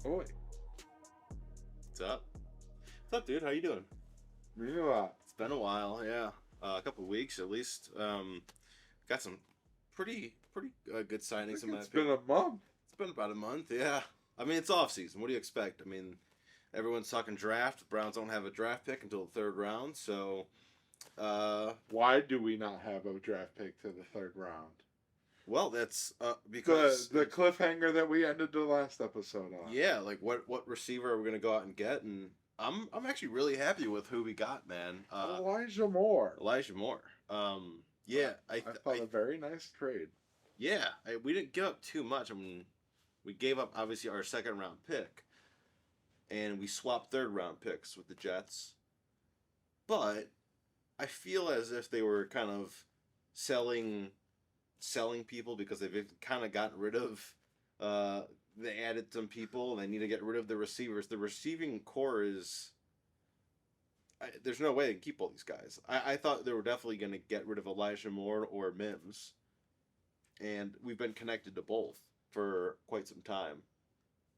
Oi, What's up? What's up, dude? How you doing? Muni Lot. It's been a while, yeah. A couple of weeks at least. Got some pretty good I signings think in my it's been opinion. a month. It's been about a month, yeah. I mean, it's off season. What do you expect? I mean, everyone's talking draft. The Browns don't have a draft pick until the third round, so uh, Why do we not have a draft pick to the third round? well, that's The because the cliffhanger that we ended the last episode on. yeah, like what receiver are we gonna go out and get? And I'm actually really happy with who we got, man. Elijah Moore. Elijah Moore. Yeah, I thought a very nice trade. Yeah, we didn't give up too much. I mean, we gave up obviously our second round pick, and we swapped third round picks with the Jets. But I feel as if they were kind of selling selling people because they've kind of gotten rid of. They added some people, and they need to get rid of the receivers. The receiving core is. There's no way they can keep all these guys. I thought they were definitely going to get rid of Elijah Moore or Mims, and we've been connected to both for quite some time.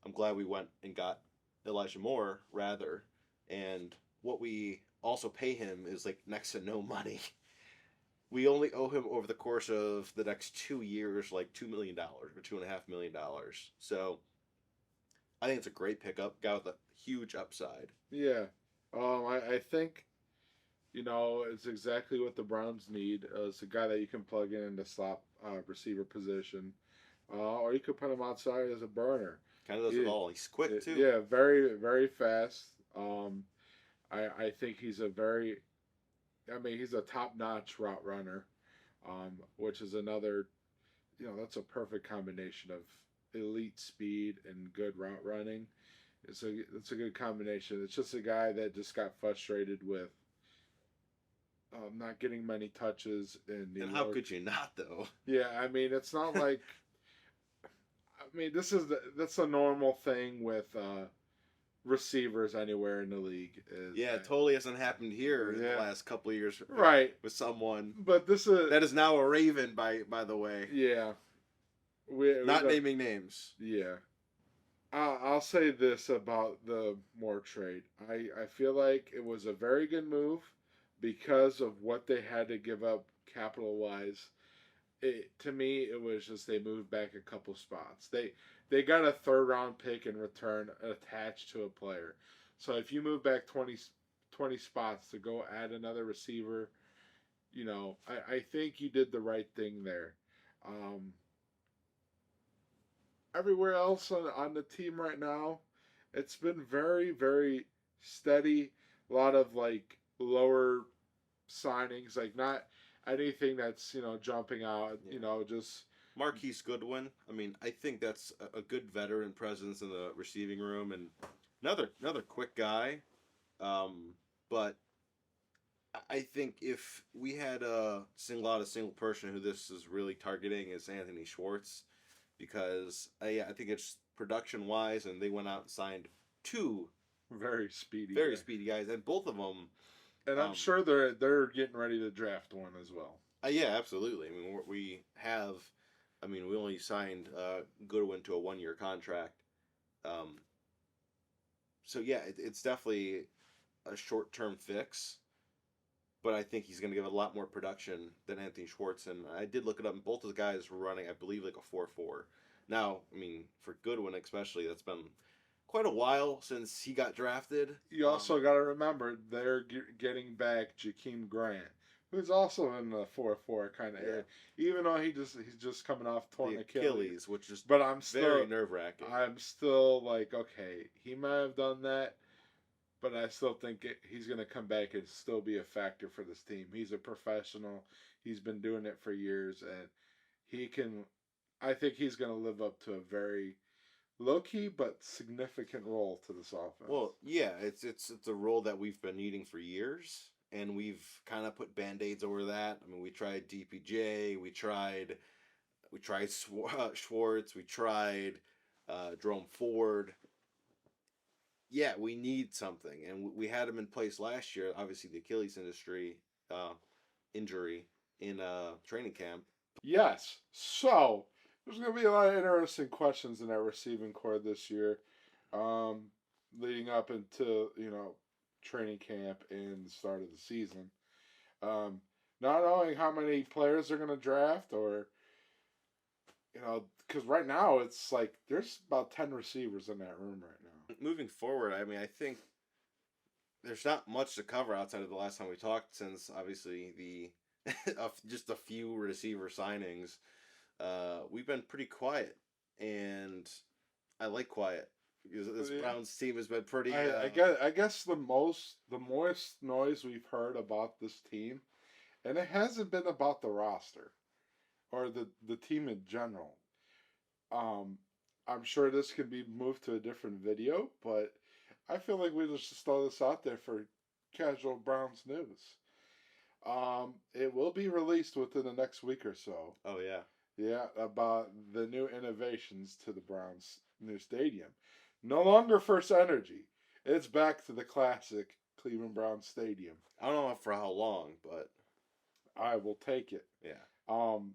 I'm glad we went and got Elijah Moore rather, and what we also pay him is like next to no money. We only owe him over the course of the next 2 years like $2 million or $2.5 million. So I think it's a great pickup. Guy with a huge upside. Yeah. I think it's exactly what the Browns need. It's a guy that you can plug in the slot receiver position, or you could put him outside as a burner. Kind of does it all. He's quick too. Yeah, very very fast. I think he's a very, I mean, he's a top notch route runner, which is another, that's a perfect combination of elite speed and good route running. It's a good combination. It's just a guy that just got frustrated with not getting many touches in New And York. how could you not though? Yeah, I mean, it's not like, I mean, that's a normal thing with receivers anywhere in the league. Yeah, it totally hasn't happened here in the Yeah. last couple of years. Right. With someone But this is, that is now a Raven, by the way. yeah, Not naming names. yeah. I'll say this about the Moore trade. I feel like it was a very good move because of what they had to give up capital wise. To me, it was just they moved back a couple spots. They got a third round pick in return attached to a player. So if you move back 20 spots to go add another receiver, I think you did the right thing there. Um, Everywhere else on the team right now, it's been very, very steady. A lot of like lower signings, like not anything that's jumping out. Just Marquise Goodwin. I mean, I think that's a good veteran presence in the receiving room, and another quick guy. But I think if we had a single person who this is really targeting is Anthony Schwartz, because yeah, I think it's production wise, and they went out and signed two very speedy, very speedy guys, and both of them. And I'm sure they're getting ready to draft one as well. Yeah, absolutely. I mean, we have. I mean, we only signed Goodwin to a 1-year contract. So yeah, it's definitely a short-term fix, but I think he's going to give a lot more production than Anthony Schwartz. And I did look it up, and both of the guys were running, I believe, like a 4.4. Now, I mean, for Goodwin especially, that's been quite a while since he got drafted. You also got to remember they're getting back Jakeem Grant, who's also in the 4-4 kind of area. Even though he's just coming off torn Achilles, which is but I'm still very nerve-wracking. I'm still like, okay, he might have done that, but I still think he's going to come back and still be a factor for this team. He's a professional. He's been doing it for years, and he can. I think he's going to live up to a very low-key but significant role to this offense. Well, yeah, it's a role that we've been needing for years, and we've kind of put band-aids over that. I mean, we tried DPJ, we tried Schwartz, we tried Jerome Ford. Yeah, we need something, and we had him in place last year. Obviously, the Achilles injury in training camp. Yes. So there's going to be a lot of interesting questions in our receiving core this year. um, leading up into training camp and the start of the season. Um, Not knowing how many players they're going to draft, or because right now it's like there's about 10 receivers in that room right now. Moving forward, I mean, I think there's not much to cover outside of the last time we talked, since obviously the just a few receiver signings. We've been pretty quiet, and I like quiet because this Yeah. Browns team has been pretty. I guess the most noise we've heard about this team, and it hasn't been about the roster or the team in general. Um, I'm sure this could be moved to a different video, but I feel like we just throw this out there for casual Browns news. It will be released within the next week or so. Oh yeah. Yeah, about the new innovations to the Browns' new stadium. No longer First Energy. It's back to the classic Cleveland Browns Stadium. I don't know for how long, but I will take it. yeah. Um,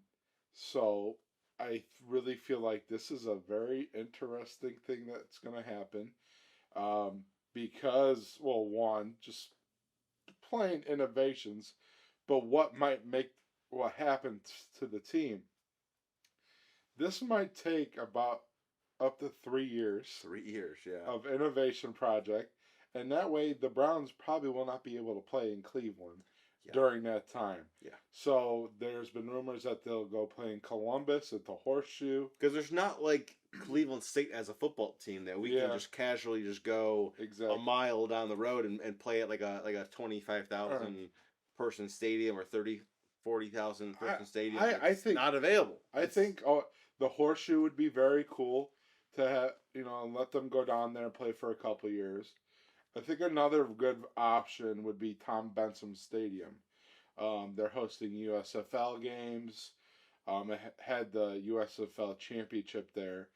so I really feel like this is a very interesting thing that's going to happen. Because, well, one, just plain innovations, but what might make what happens to the team. This might take about up to 3 years 3 years, yeah. of innovation project, and that way the Browns probably will not be able to play in Cleveland Yeah. during that time. Yeah. So there's been rumors that they'll go play in Columbus at the Horseshoe. Because there's not like Cleveland State as a football team that we Yeah. can just casually just go Exactly. a mile down the road and play at like a 25,000 person stadium or 40,000 person stadium. I It's think not available. I think the Horseshoe would be very cool to have, and let them go down there and play for a couple years. I think another good option would be Tom Benson Stadium. They're hosting USFL games. It had the USFL championship there.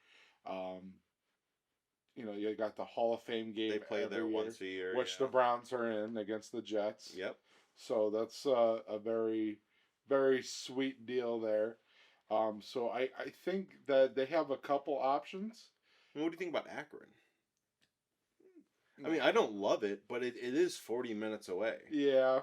You got the Hall of Fame game. They play every there year, once a year, which the Browns are in against the Jets. Yep. So that's a very, very sweet deal there. So I think that they have a couple options. What do you think about Akron? I mean, I don't love it, but it is 40 minutes away. Yeah.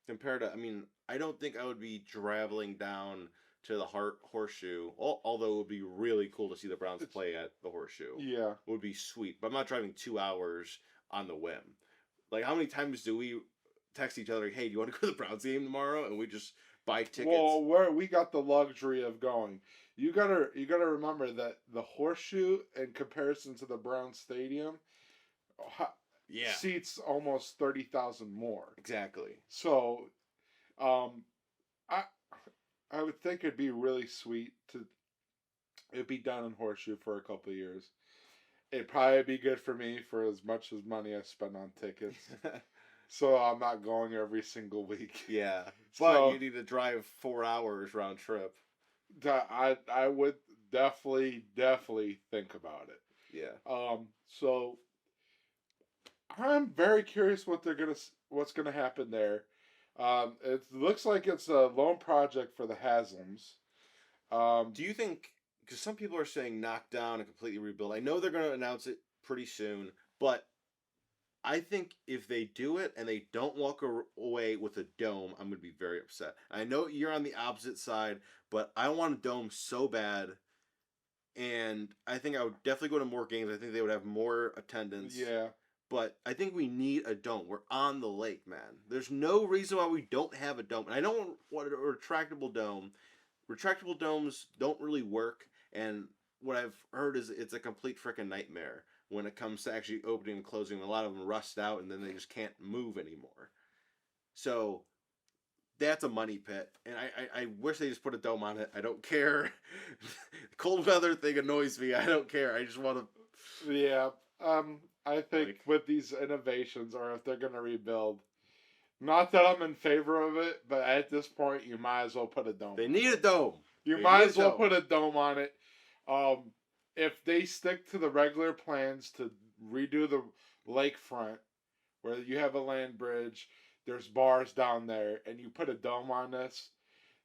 Compared to, I mean, I don't think I would be traveling down to the Horseshoe, although it would be really cool to see the Browns play at the Horseshoe. Yeah. It would be sweet, but I'm not driving 2 hours on the whim. Like, how many times do we text each other, hey, do you want to go to the Browns game tomorrow? And we just buy tickets. Well, we got the luxury of going. You gotta remember that the Horseshoe, in comparison to the Browns Stadium, yeah, seats almost 30,000 more. Exactly. So, I would think it'd be really sweet to it'd be done in Horseshoe for a couple of years. It'd probably be good for me for as much as money I spend on tickets. So I'm not going every single week. Yeah, but you need to drive 4 hours round trip. I would definitely think about it. Yeah. So I'm very curious what's gonna happen there. It looks like it's a lone project for the Haslams. Do you think? Because some people are saying knock down and completely rebuild. I know they're going to announce it pretty soon, but I think if they do it and they don't walk away with a dome, I'm going to be very upset. I know you're on the opposite side, but I want a dome so bad. And I think I would definitely go to more games. I think they would have more attendance. Yeah. But I think we need a dome. We're on the lake, man. There's no reason why we don't have a dome. And I don't want a retractable dome. Retractable domes don't really work. And what I've heard is it's a complete freaking nightmare when it comes to actually opening and closing. A lot of them rust out and then they just can't move anymore. So that's a money pit. And I wish they just put a dome on it. I don't care. Cold weather thing annoys me. I don't care. I just want to... Yeah. I think with these innovations, or if they're going to rebuild, not that I'm in favor of it, but at this point, you might as well put a dome. They need a dome. You might as well put a dome on it. If they stick to the regular plans to redo the lakefront, where you have a land bridge, there's bars down there, and you put a dome on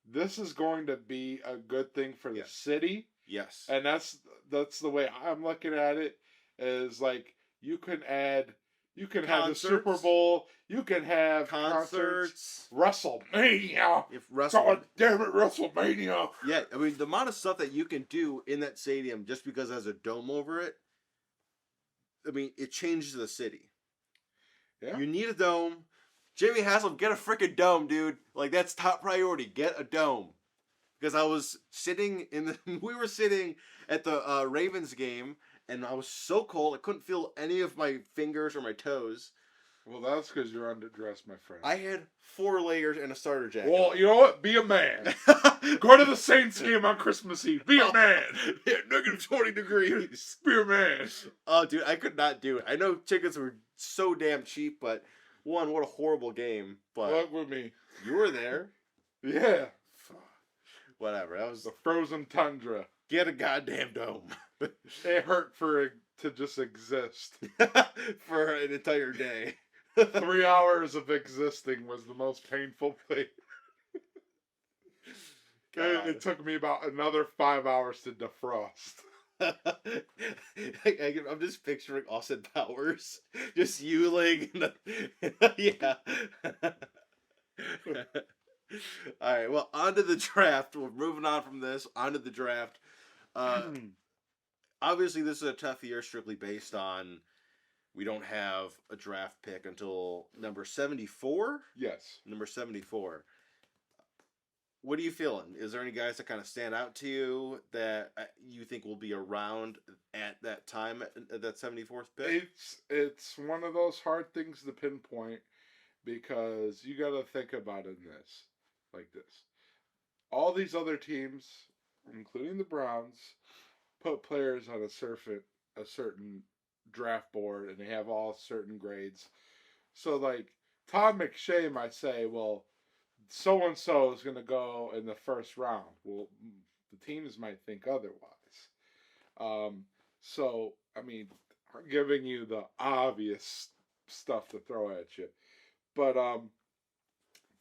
this is going to be a good thing for the city. Yes. And that's the way I'm looking at it. is like you can have the Super Concerts, Bowl, you can have concerts, concerts. WrestleMania. If wrestle, God damn it, WrestleMania. yeah, I mean the amount of stuff that you can do in that stadium just because it has a dome over it. I mean, it changes the city. Yeah. You need a dome. Jamie Haslam, get a freaking dome, dude. Like that's top priority. Get a dome. Because I was sitting in the, we were sitting at the Ravens game, and I was so cold I couldn't feel any of my fingers or my toes. Well, that's because you're underdressed, my friend. I had 4 layers and a starter jacket. Well, you know what? Be a man. Go to the Saints game on Christmas Eve. Be a man. Yeah, negative 20 degrees. Be a man. Oh, dude, I could not do it. I know tickets were so damn cheap, but one, what a horrible game. But Look with me. you were there. Yeah. Whatever. That was The frozen tundra. get a goddamn dome. It hurt for it to just exist. For an entire day. 3 hours of existing was the most painful thing. It took me about another 5 hours to defrost. I'm just picturing Austin Powers, just you laying in the, yeah. All right, well, on to the draft. We're moving on from this. On to the draft. Obviously, this is a tough year strictly based on we don't have a draft pick until number 74? Yes. Number 74. What are you feeling? Is there any guys that kind of stand out to you that you think will be around at that time, at that 74th pick? It's one of those hard things to pinpoint because you got to think about it like this. All these other teams, including the Browns, put players on a certain draft board and they have all certain grades. So like Todd McShay might say, well, so and so is going to go in the first round. Well, the teams might think otherwise. So I mean, I'm giving you the obvious stuff to throw at you, but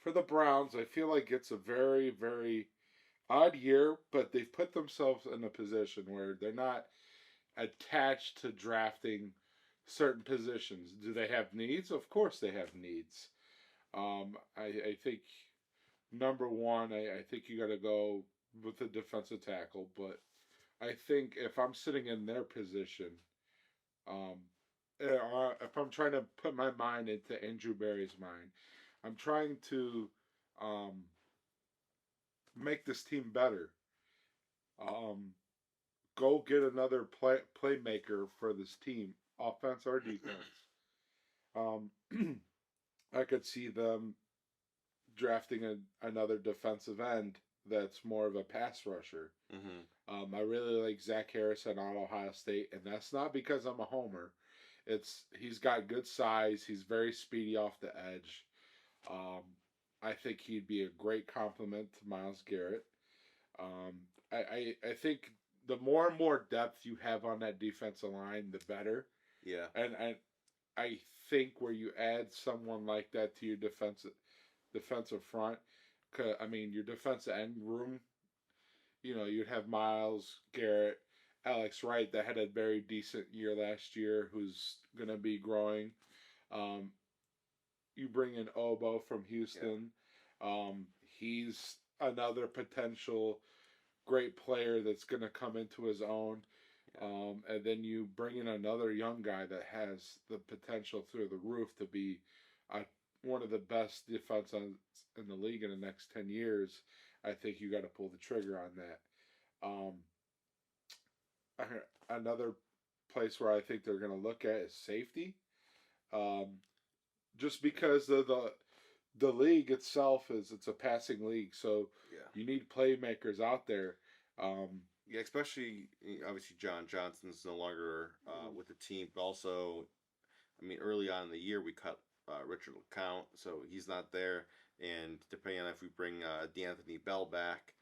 for the Browns, I feel like it's a very, very odd year, but they've put themselves in a position where they're not attached to drafting certain positions. Do they have needs? Of course they have needs. I think number one, I think you got to go with the defensive tackle, but I think if I'm sitting in their position, um, if I'm trying to put my mind into Andrew Berry's mind, I'm trying to um, make this team better. Um, go get another playmaker for this team, offense or defense. Um, I could see them drafting another defensive end that's more of a pass rusher. Mm-hmm. I really like Zach Harrison out of Ohio State, and that's not because I'm a homer. He's got good size. He's very speedy off the edge. I think he'd be a great complement to Myles Garrett. I think the more and more depth you have on that defensive line, the better. Yeah. And I think where you add someone like that to your defensive front, I mean your defensive end room, you'd have Myles Garrett, Alex Wright that had a very decent year last year, who's gonna be growing. You bring in Obo from Houston. Yeah. He's another potential great player that's going to come into his own. And then you bring in another young guy that has the potential through the roof to be one of the best defenses in the league in the next 10 years. I think you got to pull the trigger on that. Another place where I think they're going to look at is safety. Just because of the league itself it's a passing league, so yeah, you need playmakers out there. Yeah, especially obviously John Johnson's no longer with the team, but also, I mean, early on in the year we cut Richard LeCount, so he's not there, and depending on if we bring D'Anthony Bell back,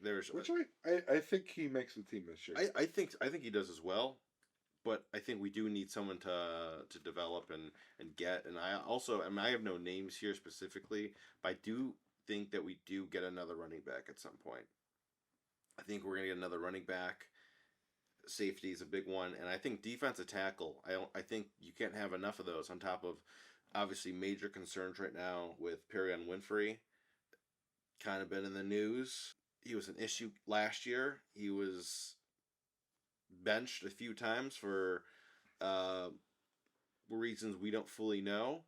which I think he makes the team this year. I think he does as well. But I think we do need someone to develop and get. And I also, I mean, I have no names here specifically, but I do think that we do get another running back at some point. I think we're going to get another running back. safety is a big one, and I think defensive tackle. I think you can't have enough of those. On top of obviously major concerns right now with Perion Winfrey, kind of been in the news. He was an issue last year. He was benched a few times for uh, reasons we don't fully know.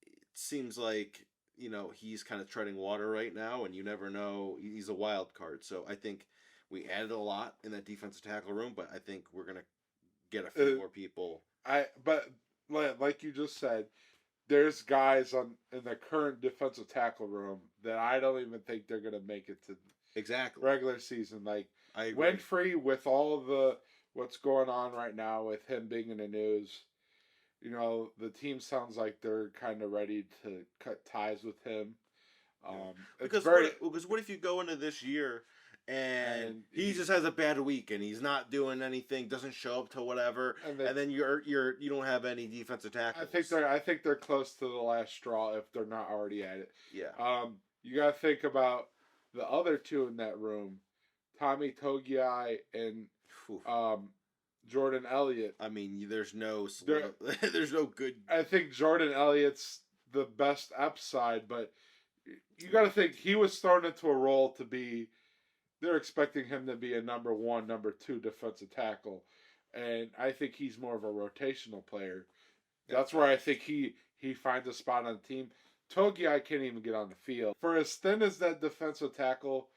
It seems like he's kind of treading water right now, and you never know. He's a wild card. So I think we added a lot in that defensive tackle room, but I think we're gonna get a few more people. But like you just said, there's guys in the current defensive tackle room that I don't even think they're gonna make it to Exactly. regular season. Like I agree. Winfrey, with all the what's going on right now with him being in the news, the team sounds like they're kind of ready to cut ties with him. Because what if you go into this year and he just has a bad week and he's not doing anything, doesn't show up to whatever, and then you don't have any defensive tackles. I think they're close to the last straw if they're not already at it. Yeah. You got to think about the other two in that room, Tommy Togiai and Jordan Elliott. I mean, there's no good. I think Jordan Elliott's the best upside, but you got to think he was thrown into a role to be. They're expecting him to be a number 1, number 2 defensive tackle, and I think he's more of a rotational player. That's where I think he finds a spot on the team. Togiai can't even get on the field. For as thin as that defensive tackle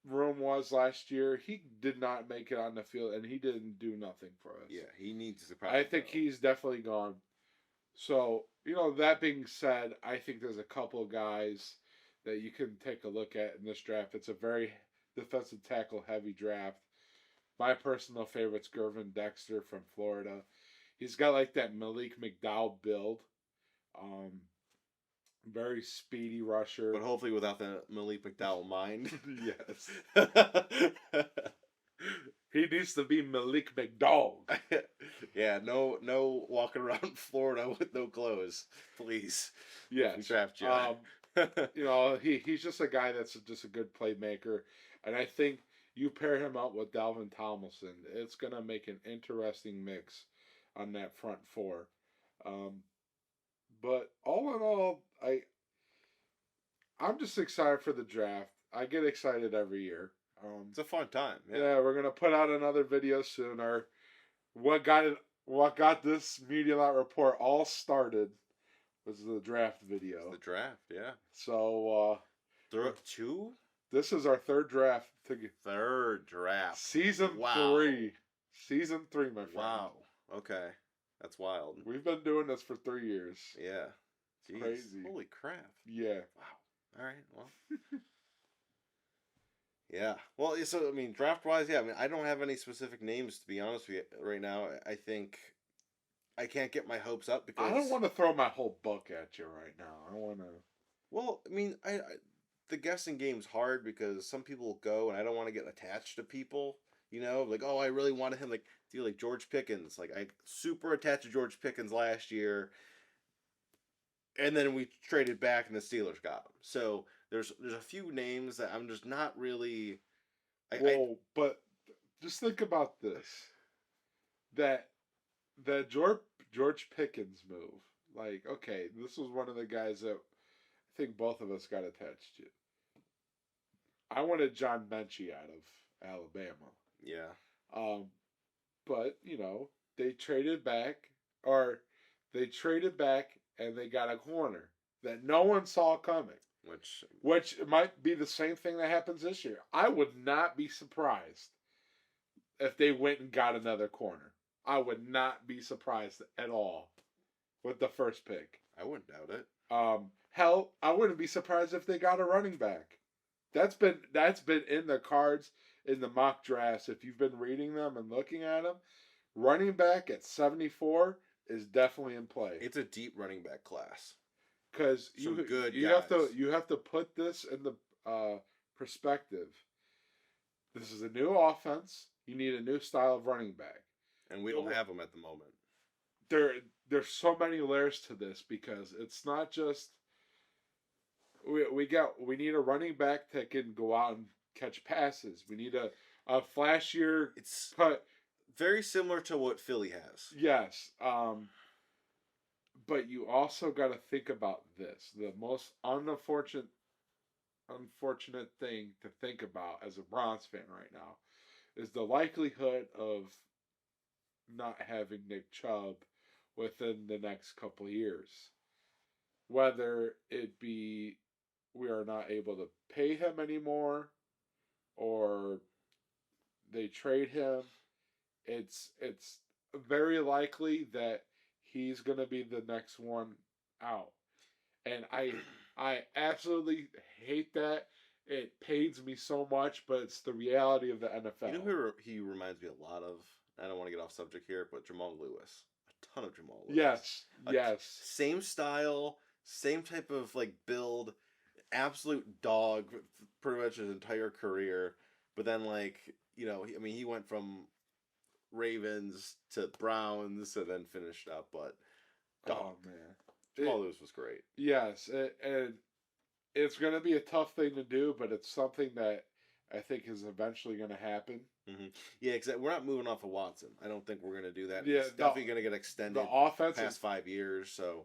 room was last year, he did not make it on the field, and he didn't do nothing for us. Yeah, he needs to. I think he's definitely gone. So, that being said, I think there's a couple guys that you can take a look at in this draft. It's a very defensive tackle heavy draft. My personal favorite's Gervin Dexter from Florida. He's got like that Malik McDowell build. Very speedy rusher. But hopefully without the Malik McDowell mind. Yes. He needs to be Malik McDowell. Yeah, no walking around Florida with no clothes, please. Yes. Draft John. He's just a guy that's just a good playmaker, and I think you pair him up with Dalvin Tomlinson, it's gonna make an interesting mix on that front four. But all in all, I'm just excited for the draft. I get excited every year. It's a fun time. Yeah, we're gonna put out another video soon. What got this Muni Lot Report all started was the draft video. The draft, yeah. So they're up 2. This is our third draft. Third draft. Season 3. Season 3, my friend. Wow. Okay. That's wild. We've been doing this for 3 years. Yeah. Jeez. Crazy. Holy crap. Yeah. Wow. All right. Well. Yeah. Well, so, I mean, draft-wise, yeah. I mean, I don't have any specific names, to be honest with you, right now. I think I can't get my hopes up because... I don't want to throw my whole book at you right now. I want to... Well, I mean, the guessing game's hard because some people go, and I don't want to get attached to people, like, oh, I really wanted him, like George Pickens. Like, I super attached to George Pickens last year, and then we traded back, and the Steelers got him. So there's a few names that I'm just not really... but just think about this. That George Pickens move, like, okay, this was one of the guys that I think both of us got attached to. I wanted John Mechie out of Alabama. Yeah. But, they traded back, and they got a corner that no one saw coming. Which might be the same thing that happens this year. I would not be surprised if they went and got another corner. I would not be surprised at all with the first pick. I wouldn't doubt it. Hell, I wouldn't be surprised if they got a running back. That's been in the cards in the mock drafts. If you've been reading them and looking at them, running back at 74 is definitely in play. It's a deep running back class. Because you have to put this in the perspective. This is a new offense. You need a new style of running back, and we don't have them at the moment. There's so many layers to this because it's not just we need a running back that can go out and catch passes. We need a a flashier It's cut. very similar to what Philly has. Yes. But you also got to think about this. The most unfortunate thing to think about as a Browns fan right now is the likelihood of not having Nick Chubb within the next couple of years. Whether it be we are not able to pay him anymore or they trade him, it's very likely that he's going to be the next one out. And I absolutely hate that. It pains me so much, but it's the reality of the NFL. You know who he reminds me a lot of? I don't want to get off subject here, but Jamal Lewis. A ton of Jamal Lewis. Yes, yes. Same style, same type of like build, absolute dog, pretty much his entire career. But then he went from Ravens to Browns and then finished up. But oh man, Jamal Lewis was great. Yes, and it's going to be a tough thing to do, but it's something that I think is eventually going to happen. Mm-hmm. Yeah, because we're not moving off of Watson. I don't think we're going to do that. Yeah, it's definitely going to get extended. The offense past 5 years, so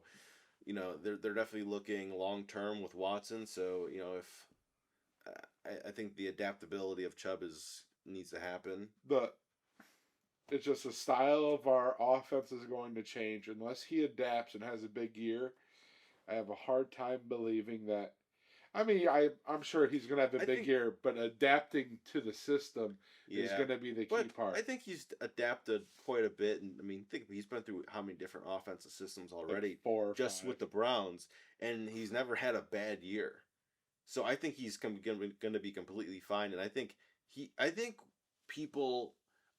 they're definitely looking long term with Watson. So if I think the adaptability of Chubb needs to happen. It's just the style of our offense is going to change unless he adapts and has a big year. I have a hard time believing that. I mean, I'm sure he's going to have a big year, but adapting to the system is going to be the key part. I think he's adapted quite a bit, and I mean, think he's been through how many different offensive systems already, like 4 or just 5. with the Browns, and he's never had a bad year. So I think he's going to be completely fine, and I think people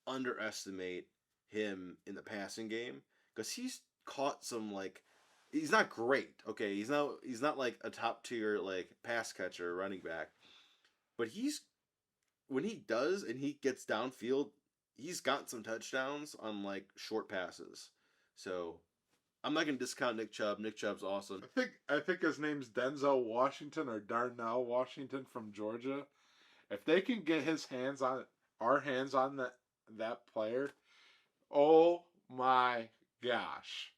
underestimate him in the passing game because he's caught some he's not great, okay? He's not like a top tier pass catcher, running back, but when he does and he gets downfield, he's got some touchdowns on short passes. So I'm not gonna discount Nick Chubb. Nick Chubb's awesome. I think his name's Denzel Washington or Darnell Washington from Georgia. If they can get our hands on that player, oh my gosh.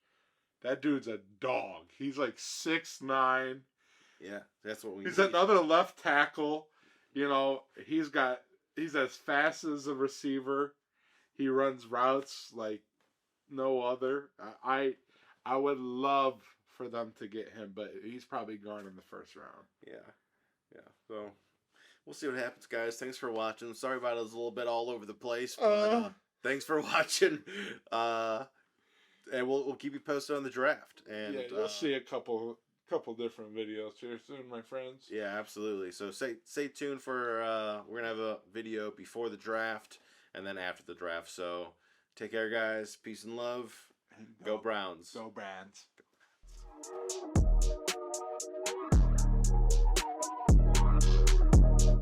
That dude's a dog. He's 6'9". Yeah, that's what we He's need. another left tackle. He's as fast as a receiver. He runs routes like no other. I would love for them to get him, but he's probably gone in the first round. Yeah. So we'll see what happens, guys. Thanks for watching. Sorry about it was a little bit all over the place, but thanks for watching. And we'll keep you posted on the draft. And you'll see a couple different videos here soon, my friends. Yeah, absolutely. So stay tuned for we're gonna have a video before the draft and then after the draft. So take care, guys. Peace and love. And go Browns. Go Browns.